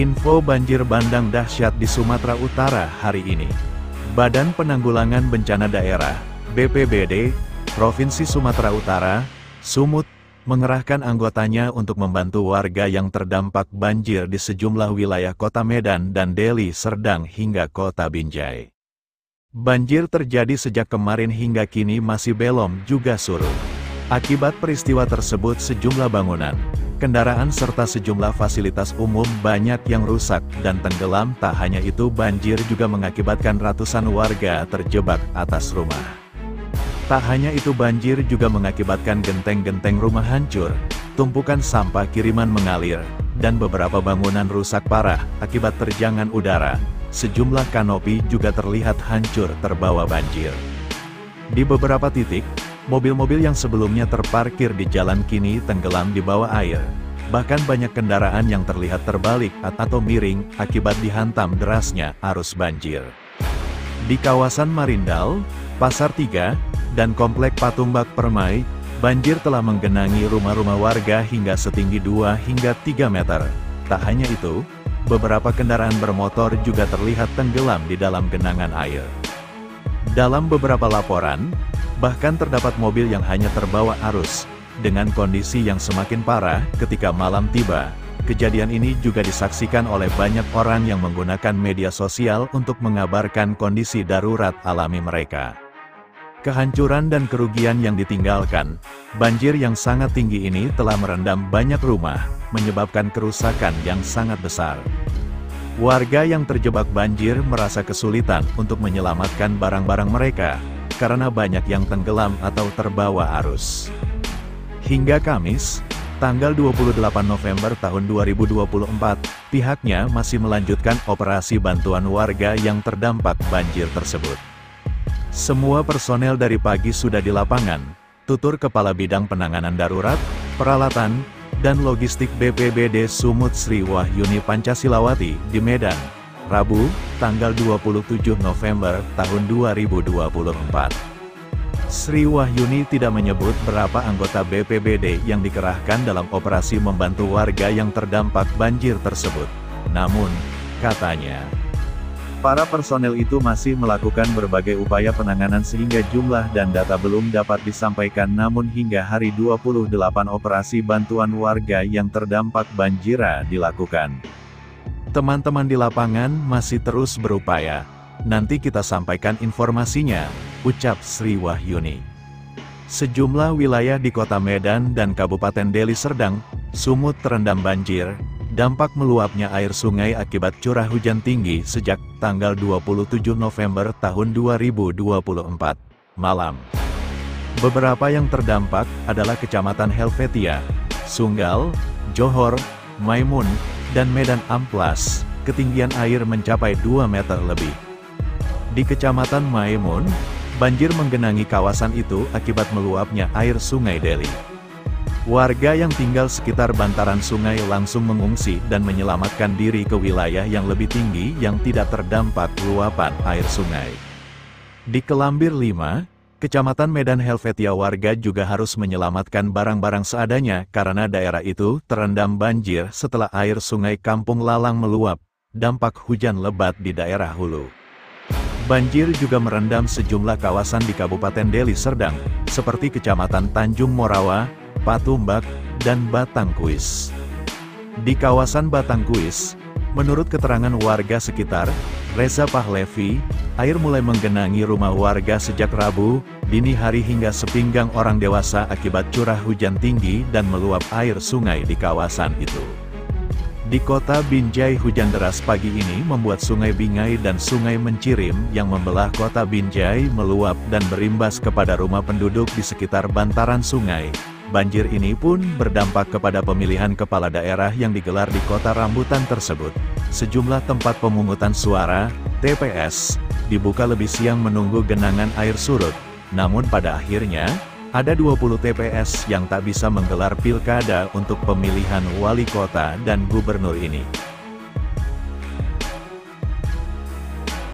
Info banjir bandang dahsyat di Sumatera Utara hari ini. Badan Penanggulangan Bencana Daerah, BPBD, Provinsi Sumatera Utara, Sumut, mengerahkan anggotanya untuk membantu warga yang terdampak banjir di sejumlah wilayah Kota Medan dan Deli Serdang hingga Kota Binjai. Banjir terjadi sejak kemarin hingga kini masih belum juga surut. Akibat peristiwa tersebut sejumlah bangunan, kendaraan serta sejumlah fasilitas umum banyak yang rusak dan tenggelam. Tak hanya itu, banjir juga mengakibatkan ratusan warga terjebak atas rumah. Tak hanya itu, banjir juga mengakibatkan genteng-genteng rumah hancur, tumpukan sampah kiriman mengalir, dan beberapa bangunan rusak parah akibat terjangan udara. Sejumlah kanopi juga terlihat hancur terbawa banjir. Di beberapa titik, mobil-mobil yang sebelumnya terparkir di jalan kini tenggelam di bawah air. Bahkan banyak kendaraan yang terlihat terbalik atau miring akibat dihantam derasnya arus banjir. Di kawasan Marindal, Pasar Tiga, dan Komplek Patumbak Permai, banjir telah menggenangi rumah-rumah warga hingga setinggi 2 hingga 3 meter. Tak hanya itu, beberapa kendaraan bermotor juga terlihat tenggelam di dalam genangan air. Dalam beberapa laporan, bahkan terdapat mobil yang hanya terbawa arus, dengan kondisi yang semakin parah ketika malam tiba. Kejadian ini juga disaksikan oleh banyak orang yang menggunakan media sosial untuk mengabarkan kondisi darurat alami mereka. Kehancuran dan kerugian yang ditinggalkan, banjir yang sangat tinggi ini telah merendam banyak rumah, menyebabkan kerusakan yang sangat besar. Warga yang terjebak banjir merasa kesulitan untuk menyelamatkan barang-barang mereka, karena banyak yang tenggelam atau terbawa arus. Hingga Kamis, tanggal 28 November tahun 2024, pihaknya masih melanjutkan operasi bantuan warga yang terdampak banjir tersebut. Semua personel dari pagi sudah di lapangan, tutur Kepala Bidang Penanganan Darurat, Peralatan, dan Logistik BPBD Sumut Sri Wahyuni Pancasilawati di Medan, Rabu, tanggal 27 November tahun 2024. Sri Wahyuni tidak menyebut berapa anggota BPBD yang dikerahkan dalam operasi membantu warga yang terdampak banjir tersebut. Namun, katanya, para personel itu masih melakukan berbagai upaya penanganan sehingga jumlah dan data belum dapat disampaikan. Namun hingga hari 28 operasi bantuan warga yang terdampak banjir dilakukan. Teman-teman di lapangan masih terus berupaya. Nanti kita sampaikan informasinya, ucap Sri Wahyuni. Sejumlah wilayah di Kota Medan dan Kabupaten Deli Serdang, Sumut terendam banjir. Dampak meluapnya air sungai akibat curah hujan tinggi sejak tanggal 27 November tahun 2024 malam. Beberapa yang terdampak adalah Kecamatan Helvetia, Sunggal, Johor, Maimun, dan Medan Amplas. Ketinggian air mencapai 2 meter lebih. Di Kecamatan Maimun, banjir menggenangi kawasan itu akibat meluapnya air sungai Deli. Warga yang tinggal sekitar bantaran sungai langsung mengungsi dan menyelamatkan diri ke wilayah yang lebih tinggi yang tidak terdampak luapan air sungai. Di Kelambir 5, Kecamatan Medan Helvetia, warga juga harus menyelamatkan barang-barang seadanya karena daerah itu terendam banjir setelah air sungai Kampung Lalang meluap, dampak hujan lebat di daerah hulu. Banjir juga merendam sejumlah kawasan di Kabupaten Deli Serdang, seperti Kecamatan Tanjung Morawa, Patumbak, dan Batangkuis. Di kawasan Batangkuis, menurut keterangan warga sekitar, Reza Pahlevi, air mulai menggenangi rumah warga sejak Rabu dini hari hingga sepinggang orang dewasa akibat curah hujan tinggi dan meluap air sungai di kawasan itu. Di Kota Binjai, hujan deras pagi ini membuat Sungai Bingai dan Sungai Mencirim yang membelah Kota Binjai meluap dan berimbas kepada rumah penduduk di sekitar bantaran sungai. Banjir ini pun berdampak kepada pemilihan kepala daerah yang digelar di kota rambutan tersebut. Sejumlah tempat pemungutan suara, TPS, dibuka lebih siang menunggu genangan air surut. Namun pada akhirnya, ada 20 TPS yang tak bisa menggelar pilkada untuk pemilihan wali kota dan gubernur ini.